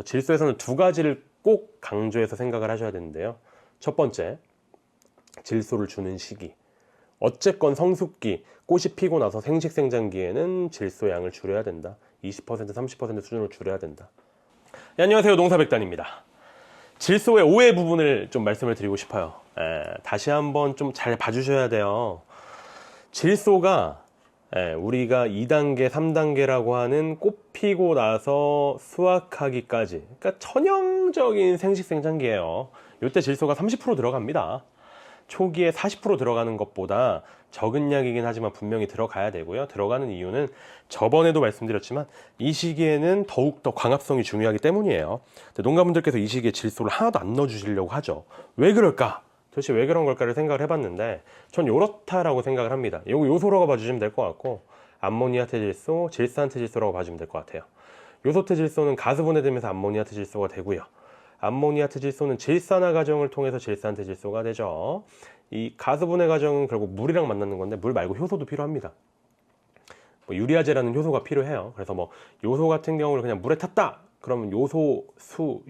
그래서 질소에서는 두 가지를 꼭 강조해서 생각을 하셔야 되는데요. 첫 번째, 질소를 주는 시기. 어쨌건 성숙기, 꽃이 피고 나서 생식생장기에는 질소 양을 줄여야 된다. 20%, 30% 수준으로 줄여야 된다. 네, 안녕하세요. 농사백단입니다. 질소의 오해 부분을 좀 말씀을 드리고 싶어요. 다시 한번 좀 잘 봐주셔야 돼요. 질소가 우리가 2단계, 3단계라고 하는 꽃 피고 나서 수확하기까지, 그러니까 천연적인 생식생장기예요. 이때 질소가 30% 들어갑니다. 초기에 40% 들어가는 것보다 적은 양이긴 하지만 분명히 들어가야 되고요. 들어가는 이유는 저번에도 말씀드렸지만 이 시기에는 더욱더 광합성이 중요하기 때문이에요. 농가분들께서 이 시기에 질소를 하나도 안 넣어주시려고 하죠. 왜 그럴까? 도대체 왜 그런 걸까를 생각을 해봤는데 전 이렇다라고 생각을 합니다. 요거 요소라고 봐주시면 될 것 같고, 암모니아태 질소, 질산태 질소라고 봐주면 될 것 같아요. 요소태 질소는 가스 분해되면서 암모니아태 질소가 되고요. 암모니아태 질소는 질산화 과정을 통해서 질산태 질소가 되죠. 이 가스 분해 과정은 결국 물이랑 만나는 건데 물 말고 효소도 필요합니다. 유리아제라는 효소가 필요해요. 그래서 요소 같은 경우를 그냥 물에 탔다 그러면 요소수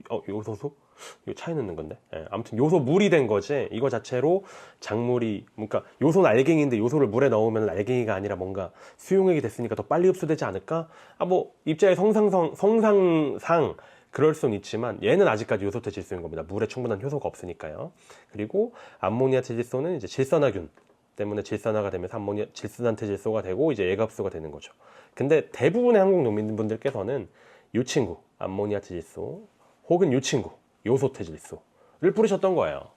이거 차에 넣는 건데, 아무튼 요소 물이 된 거지. 이거 자체로 작물이, 그러니까 요소는 알갱이인데 요소를 물에 넣으면 알갱이가 아니라 뭔가 수용액이 됐으니까 더 빨리 흡수되지 않을까? 입자의 성상상 그럴 수는 있지만 얘는 아직까지 요소태 질소인 겁니다. 물에 충분한 효소가 없으니까요. 그리고 암모니아태 질소는 이제 질산화균 때문에 질산화가 되면서 질산태 질소가 되고 이제 얘가 흡수가 되는 거죠. 근데 대부분의 한국 농민분들께서는 이 친구 암모니아태 질소 혹은 이 친구 요소태 질소를 뿌리셨던 거예요.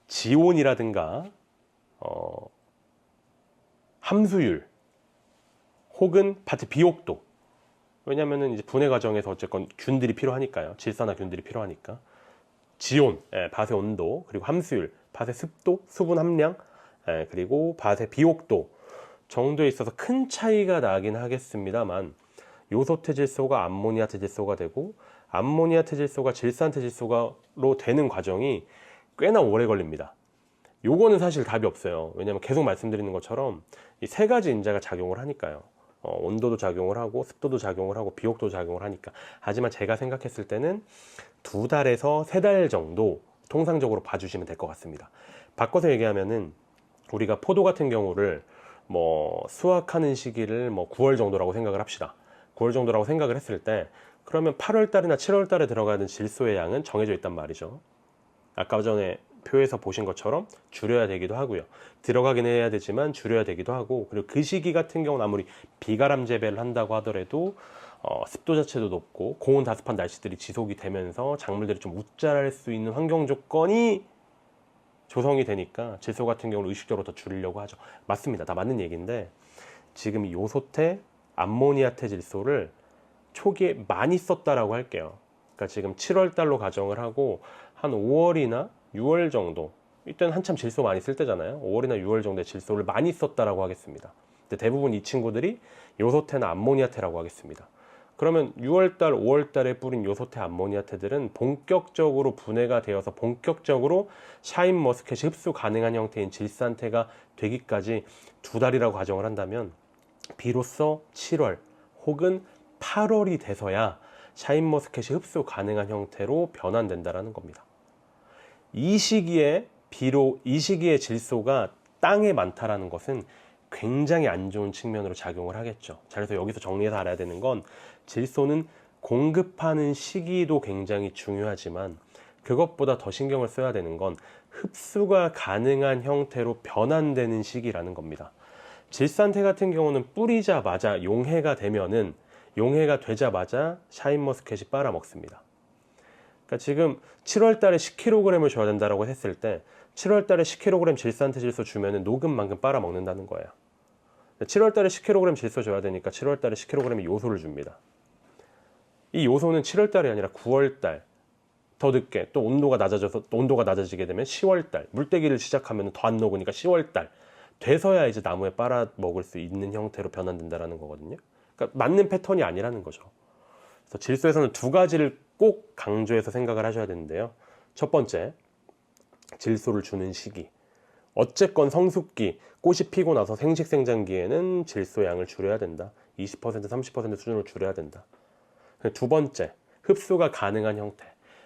지온이라든가 함수율 혹은 밭의 비옥도, 왜냐면은 이제 분해 과정에서 어쨌건 균들이 필요하니까요. 질산화 균들이 필요하니까. 지온, 밭의 온도, 그리고 함수율, 밭의 습도, 수분 함량, 그리고 밭의 비옥도 정도에 있어서 큰 차이가 나긴 하겠습니다만, 요소태 질소가 암모니아태 질소가 되고 암모니아태 질소가 질산태 질소로 되는 과정이 꽤나 오래 걸립니다. 요거는 사실 답이 없어요. 왜냐면 계속 말씀드리는 것처럼 이 세 가지 인자가 작용을 하니까요. 온도도 작용을 하고 습도도 작용을 하고 비옥도 작용을 하니까. 하지만 제가 생각했을 때는 2달에서 3달 정도 통상적으로 봐주시면 될 것 같습니다. 바꿔서 얘기하면은 우리가 포도 같은 경우를 수확하는 시기를 9월 정도라고 생각을 합시다. 9월 정도라고 생각을 했을 때 그러면 8월 달이나 7월 달에 들어가는 질소의 양은 정해져 있단 말이죠. 아까 전에 표에서 보신 것처럼 줄여야 되기도 하고요. 들어가긴 해야 되지만 줄여야 되기도 하고, 그리고 그 시기 같은 경우는 아무리 비가람 재배를 한다고 하더라도 습도 자체도 높고 고온 다습한 날씨들이 지속이 되면서 작물들이 좀 웃자랄 수 있는 환경 조건이 조성이 되니까 질소 같은 경우는 의식적으로 더 줄이려고 하죠. 맞습니다. 다 맞는 얘기인데, 지금 이 요소태, 암모니아태 질소를 초기에 많이 썼다라고 할게요. 그러니까 지금 7월 달로 가정을 하고 한 5월이나 6월 정도, 이때는 한참 질소 많이 쓸 때잖아요. 5월이나 6월 정도에 질소를 많이 썼다라고 하겠습니다. 근데 대부분 이 친구들이 요소태나 암모니아태라고 하겠습니다. 그러면 6월달, 5월달에 뿌린 요소태, 암모니아태들은 본격적으로 분해가 되어서 본격적으로 샤인머스켓이 흡수 가능한 형태인 질산태가 되기까지 2달이라고 가정을 한다면 비로소 7월 혹은 8월이 돼서야 샤인머스켓이 흡수 가능한 형태로 변환된다는 겁니다. 이 시기에 질소가 땅에 많다라는 것은 굉장히 안 좋은 측면으로 작용을 하겠죠. 자, 그래서 여기서 정리해서 알아야 되는 건, 질소는 공급하는 시기도 굉장히 중요하지만 그것보다 더 신경을 써야 되는 건 흡수가 가능한 형태로 변환되는 시기라는 겁니다. 질산태 같은 경우는 뿌리자마자 용해가 되자마자 샤인머스켓이 빨아먹습니다. 그러니까 지금 7월 달에 10kg을 줘야 된다고 했을 때 7월 달에 10kg 질산태 질소 주면은 녹음만큼 빨아먹는다는 거예요. 7월 달에 10kg 질소 줘야 되니까 7월 달에 10kg의 요소를 줍니다. 이 요소는 7월 달이 아니라 9월 달, 더 늦게 또 온도가 낮아지게 되면 10월 달, 물때기를 시작하면 더 안 녹으니까 10월 달 돼서야 이제 나무에 빨아먹을 수 있는 형태로 변환된다는 거거든요. 그러니까 맞는 패턴이 아니라는 거죠. 그래서 질소에서는 두 가지를 꼭 강조해서 생각을 하셔야 되는데요. 첫 번째, 질소를 주는 시기. 어쨌건 성숙기, 꽃이 피고 나서 생식생장기에는 질소 양을 줄여야 된다. 20%, 30% 수준으로 줄여야 된다. 두 번째, 흡수가 가능한 형태,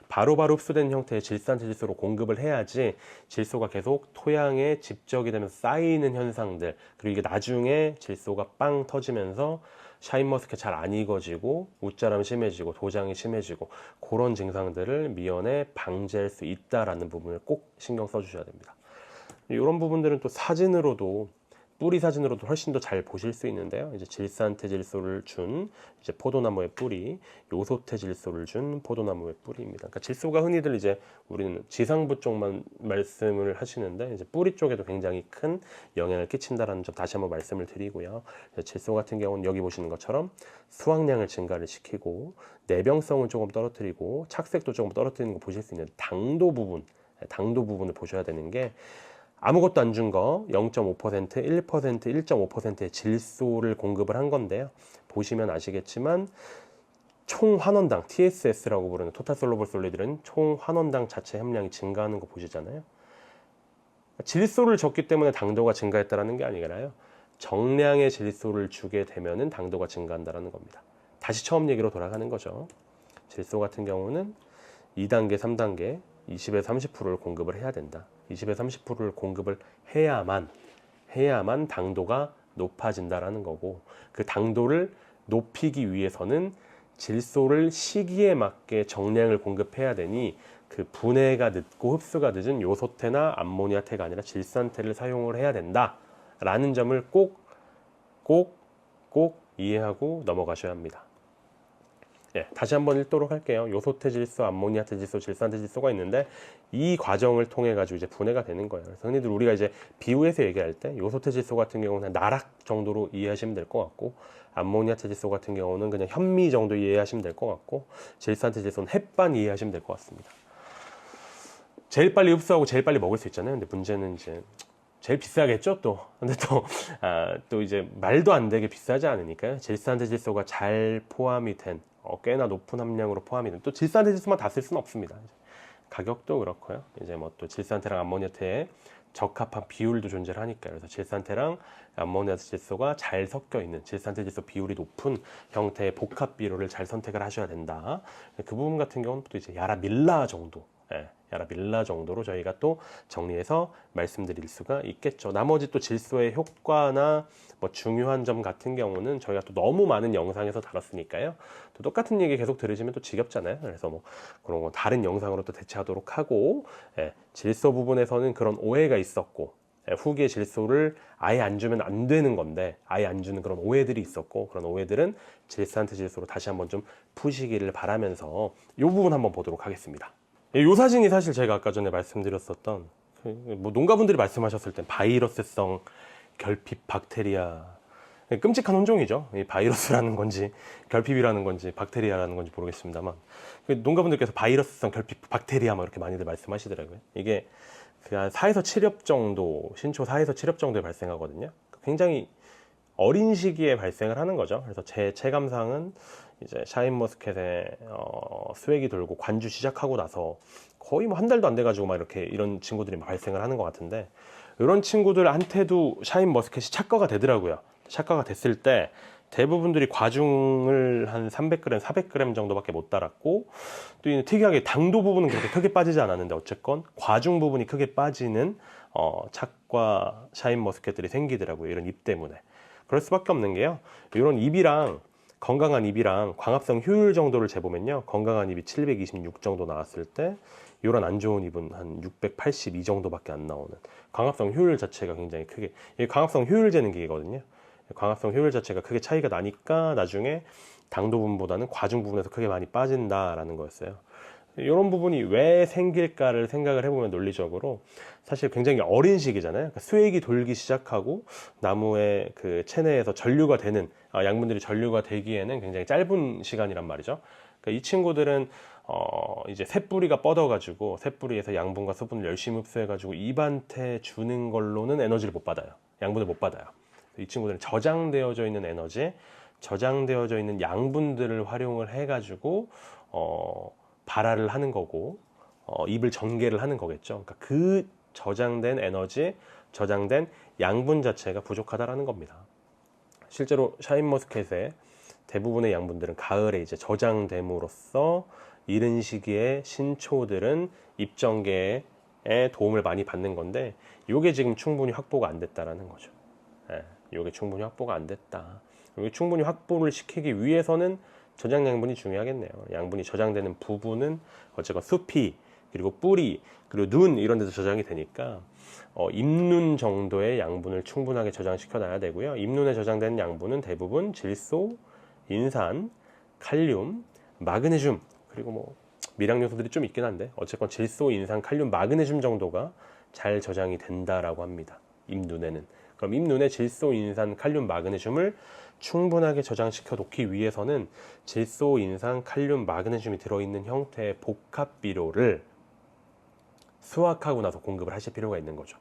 바로바로 흡수된 형태의 질산체질소로 공급을 해야지 질소가 계속 토양에 집적이 되면서 쌓이는 현상들, 그리고 이게 나중에 질소가 빵 터지면서 샤인머스켓 잘 안 익어지고 웃자람 심해지고 도장이 심해지고 그런 증상들을 미연에 방지할 수 있다라는 부분을 꼭 신경 써주셔야 됩니다. 이런 부분들은 또 사진으로도, 뿌리 사진으로도 훨씬 더 잘 보실 수 있는데요. 이제 질산태질소를 준 이제 포도나무의 뿌리, 요소태질소를 준 포도나무의 뿌리입니다. 그러니까 질소가 흔히들 이제 우리는 지상부 쪽만 말씀을 하시는데 이제 뿌리 쪽에도 굉장히 큰 영향을 끼친다라는 점 다시 한번 말씀을 드리고요. 질소 같은 경우는 여기 보시는 것처럼 수확량을 증가를 시키고 내병성을 조금 떨어뜨리고 착색도 조금 떨어뜨리는 거 보실 수 있는데 당도 부분을 보셔야 되는 게 아무것도 안 준 거 0.5%, 1%, 1.5%의 질소를 공급을 한 건데요. 보시면 아시겠지만 총 환원당, TSS라고 부르는 토탈 솔로블 솔리드는 총 환원당 자체 함량이 증가하는 거 보시잖아요. 질소를 줬기 때문에 당도가 증가했다는 게 아니라요. 정량의 질소를 주게 되면은 당도가 증가한다는 겁니다. 다시 처음 얘기로 돌아가는 거죠. 질소 같은 경우는 2단계, 3단계 20에서 30%를 공급을 해야 된다. 20에서 30%를 공급을 해야만 당도가 높아진다라는 거고, 그 당도를 높이기 위해서는 질소를 시기에 맞게 정량을 공급해야 되니 그 분해가 늦고 흡수가 늦은 요소태나 암모니아태가 아니라 질산태를 사용을 해야 된다라는 점을 꼭 이해하고 넘어가셔야 합니다. 예, 다시 한번 읽도록 할게요. 요소태질소, 암모니아태질소, 질산태질소가 있는데 이 과정을 통해 가지고 이제 분해가 되는 거예요. 그래서 흔히들 우리가 이제 비유해서 얘기할 때 요소태질소 같은 경우는 나락 정도로 이해하시면 될 것 같고, 암모니아태질소 같은 경우는 그냥 현미 정도 이해하시면 될 것 같고, 질산태질소는 햇반 이해하시면 될 것 같습니다. 제일 빨리 흡수하고 제일 빨리 먹을 수 있잖아요. 근데 문제는 이제 제일 비싸겠죠, 또. 근데 또 이제 말도 안 되게 비싸지 않으니까요. 질산태질소가 잘 포함이 된, 꽤나 높은 함량으로 포함이 된, 또 질산태질소만 다 쓸 수는 없습니다. 가격도 그렇고요. 이제 뭐 또 질산태랑 암모니아태의 적합한 비율도 존재를 하니까요. 그래서 질산태랑 암모니아태질소가 잘 섞여 있는, 질산태질소 비율이 높은 형태의 복합 비료를 잘 선택을 하셔야 된다. 그 부분 같은 경우는 또 이제 야라밀라 정도, 야라밀라 정도로 저희가 또 정리해서 말씀드릴 수가 있겠죠. 나머지 또 질소의 효과나 뭐 중요한 점 같은 경우는 저희가 또 너무 많은 영상에서 다뤘으니까요. 또 똑같은 얘기 계속 들으시면 또 지겹잖아요. 그래서 뭐 그런 거 다른 영상으로 또 대체하도록 하고, 질소 부분에서는 그런 오해가 있었고, 후기의 질소를 아예 안 주면 안 되는 건데 아예 안 주는 그런 오해들이 있었고, 그런 오해들은 질산태질소로 다시 한번 좀 푸시기를 바라면서 이 부분 한번 보도록 하겠습니다. 이 사진이 사실 제가 아까 전에 말씀드렸었던, 뭐 농가분들이 말씀하셨을 땐 바이러스성 결핍 박테리아, 끔찍한 혼종이죠. 이 바이러스라는 건지 결핍이라는 건지 박테리아라는 건지 모르겠습니다만, 농가분들께서 바이러스성 결핍 박테리아 뭐 이렇게 많이들 말씀하시더라고요. 이게 한 4에서 7엽 정도, 신초 4에서 7엽 정도에 발생하거든요. 굉장히 어린 시기에 발생을 하는 거죠. 그래서 제 체감상은 이제 샤인머스켓에 수액이 돌고 관주 시작하고 나서 거의 뭐 한 달도 안 돼가지고 막 이렇게 이런 친구들이 발생을 하는 것 같은데, 이런 친구들한테도 샤인머스켓이 착과가 되더라고요. 착과가 됐을 때 대부분들이 과중을 한 300g, 400g 정도밖에 못 달았고, 또 특이하게 당도 부분은 그렇게 크게 빠지지 않았는데 어쨌건 과중 부분이 크게 빠지는 착과 샤인머스켓들이 생기더라고요. 이런 잎 때문에. 그럴 수밖에 없는 게요, 이런 잎이랑 건강한 잎이랑 광합성 효율 정도를 재보면요, 건강한 잎이 726 정도 나왔을 때 이런 안 좋은 잎은 한 682 정도밖에 안 나오는, 광합성 효율 자체가 굉장히 크게, 이게 광합성 효율 재는 기계거든요. 광합성 효율 자체가 크게 차이가 나니까 나중에 당도 부분보다는 과중 부분에서 크게 많이 빠진다라는 거였어요. 이런 부분이 왜 생길까를 생각을 해보면 논리적으로 사실 굉장히 어린 시기잖아요. 그러니까 수액이 돌기 시작하고 나무의 그 체내에서 전류가 되는, 양분들이 전류가 되기에는 굉장히 짧은 시간이란 말이죠. 그러니까 이 친구들은 이제 새뿌리가 뻗어가지고 새뿌리에서 양분과 수분을 열심히 흡수해가지고 잎한테 주는 걸로는 에너지를 못 받아요. 양분을 못 받아요. 이 친구들은 저장되어져 있는 에너지, 저장되어져 있는 양분들을 활용을 해가지고 발화를 하는 거고, 잎을 전개를 하는 거겠죠. 그러니까 그 저장된 에너지, 저장된 양분 자체가 부족하다라는 겁니다. 실제로 샤인머스켓에 대부분의 양분들은 가을에 이제 저장됨으로써 이른 시기에 신초들은 입정계에 도움을 많이 받는 건데, 이게 지금 충분히 확보가 안 됐다라는 거죠. 이게 충분히 확보가 안 됐다. 이게 충분히 확보를 시키기 위해서는 저장 양분이 중요하겠네요. 양분이 저장되는 부분은 어쨌건 숲이, 그리고 뿌리, 그리고 눈 이런 데서 저장이 되니까 잎눈 정도의 양분을 충분하게 저장시켜 놔야 되고요. 잎눈에 저장되는 양분은 대부분 질소, 인산, 칼륨, 마그네슘, 그리고 뭐 미량 요소들이 좀 있긴 한데 어쨌건 질소, 인산, 칼륨, 마그네슘 정도가 잘 저장이 된다라고 합니다. 잎눈에는. 그럼 잎눈에 질소, 인산, 칼륨, 마그네슘을 충분하게 저장시켜 놓기 위해서는 질소, 인산, 칼륨, 마그네슘이 들어있는 형태의 복합비료를 수확하고 나서 공급을 하실 필요가 있는 거죠.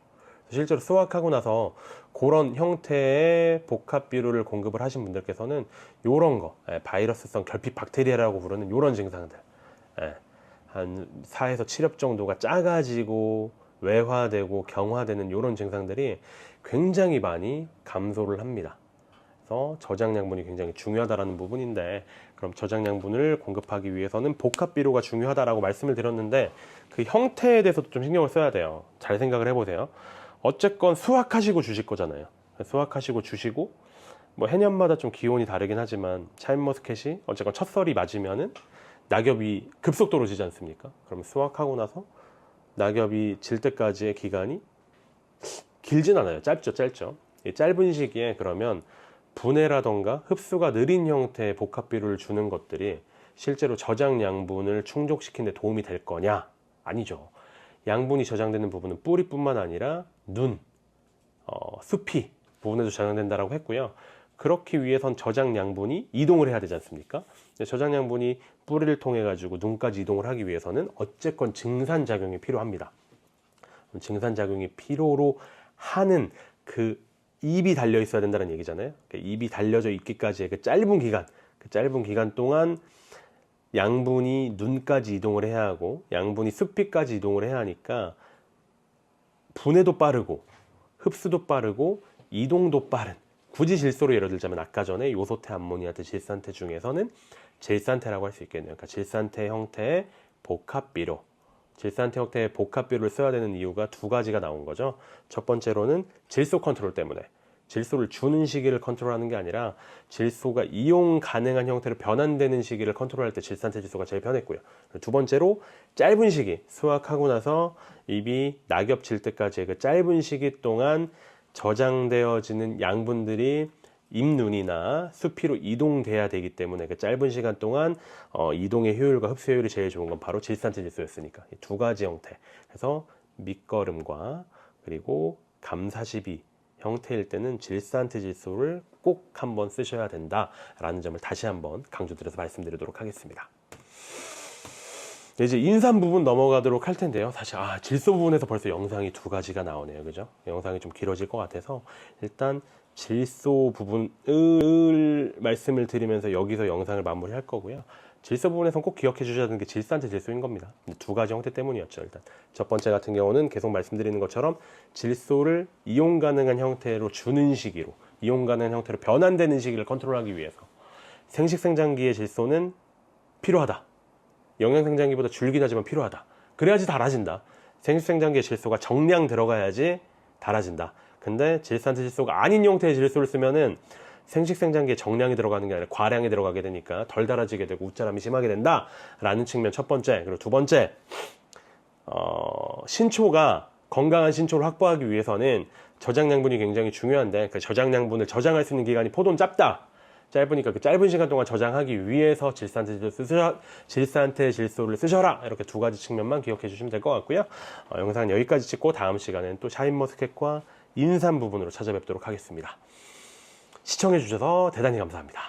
실제로 수확하고 나서 그런 형태의 복합비료를 공급을 하신 분들께서는 요런 거, 바이러스성 결핍 박테리아라고 부르는 요런 증상들, 한 4에서 7엽 정도가 작아지고 외화되고 경화되는 요런 증상들이 굉장히 많이 감소를 합니다. 그래서 저장 양분이 굉장히 중요하다라는 부분인데, 그럼 저장 양분을 공급하기 위해서는 복합비료가 중요하다라고 말씀을 드렸는데, 그 형태에 대해서도 좀 신경을 써야 돼요. 잘 생각을 해보세요. 어쨌건 수확하시고 주실 거잖아요. 수확하시고 주시고, 뭐 해년마다 좀 기온이 다르긴 하지만 샤인머스켓이 어쨌건 첫설이 맞으면은 낙엽이 급속도로 지지 않습니까? 그러면 수확하고 나서 낙엽이 질 때까지의 기간이 길진 않아요. 짧죠. 이 짧은 시기에 그러면 분해라던가 흡수가 느린 형태의 복합비료를 주는 것들이 실제로 저장 양분을 충족시키는 데 도움이 될 거냐? 아니죠. 양분이 저장되는 부분은 뿌리뿐만 아니라 눈, 숲이 부분에도 저장된다라고 했고요. 그렇기 위해선 저장 양분이 이동을 해야 되지 않습니까? 저장 양분이 뿌리를 통해 가지고 눈까지 이동을 하기 위해서는 어쨌건 증산작용이 필요합니다. 증산작용이 필요로 하는 그 잎이 달려 있어야 된다는 얘기잖아요. 잎이 달려져 있기까지의 그 짧은 기간 동안 양분이 눈까지 이동을 해야 하고 양분이 숲이까지 이동을 해야 하니까 분해도 빠르고 흡수도 빠르고 이동도 빠른, 굳이 질소로 예를 들자면 아까 전에 요소태, 암모니아태, 질산태 중에서는 질산태라고 할 수 있겠네요. 그러니까 질산태 형태의 복합비료, 질산태 형태의 복합비료를 써야 되는 이유가 두 가지가 나온 거죠. 첫 번째로는 질소 컨트롤 때문에, 질소를 주는 시기를 컨트롤하는 게 아니라 질소가 이용 가능한 형태로 변환되는 시기를 컨트롤할 때 질산태 질소가 제일 편했고요. 두 번째로 짧은 시기, 수확하고 나서 잎이 낙엽 질 때까지의 그 짧은 시기 동안 저장되어지는 양분들이 잎눈이나 숲이로 이동돼야 되기 때문에 그 짧은 시간 동안 이동의 효율과 흡수 효율이 제일 좋은 건 바로 질산태 질소였으니까 이 두 가지 형태. 그래서 밑거름과 그리고 감사시비 형태일 때는 질산태 질소를 꼭 한번 쓰셔야 된다라는 점을 다시 한번 강조드려서 말씀드리도록 하겠습니다. 이제 인산 부분 넘어가도록 할 텐데요. 사실 질소 부분에서 벌써 영상이 두 가지가 나오네요. 그죠? 영상이 좀 길어질 것 같아서 일단 질소 부분을 말씀을 드리면서 여기서 영상을 마무리할 거고요. 질소 부분에서는 꼭 기억해 주셔야 되는 게 질산태 질소인 겁니다. 두 가지 형태 때문이었죠. 일단 첫 번째 같은 경우는 계속 말씀드리는 것처럼 질소를 이용 가능한 형태로 주는 시기로, 이용 가능한 형태로 변환되는 시기를 컨트롤하기 위해서 생식생장기의 질소는 필요하다. 영양생장기보다 줄긴 하지만 필요하다. 그래야지 달아진다. 생식생장기의 질소가 정량 들어가야지 달아진다. 근데 질산태 질소가 아닌 형태의 질소를 쓰면은 생식생장기에 정량이 들어가는 게 아니라 과량이 들어가게 되니까 덜 달아지게 되고 우짜람이 심하게 된다라는 측면 첫 번째. 그리고 두 번째, 신초가 건강한 신초를 확보하기 위해서는 저장 양분이 굉장히 중요한데 그 저장 양분을 저장할 수 있는 기간이 포도는 짧으니까 그 짧은 시간 동안 저장하기 위해서 질산태 질소를 쓰셔라. 이렇게 두 가지 측면만 기억해 주시면 될 것 같고요. 영상은 여기까지 찍고 다음 시간에는 또 샤인머스켓과 인산 부분으로 찾아뵙도록 하겠습니다. 시청해 주셔서 대단히 감사합니다.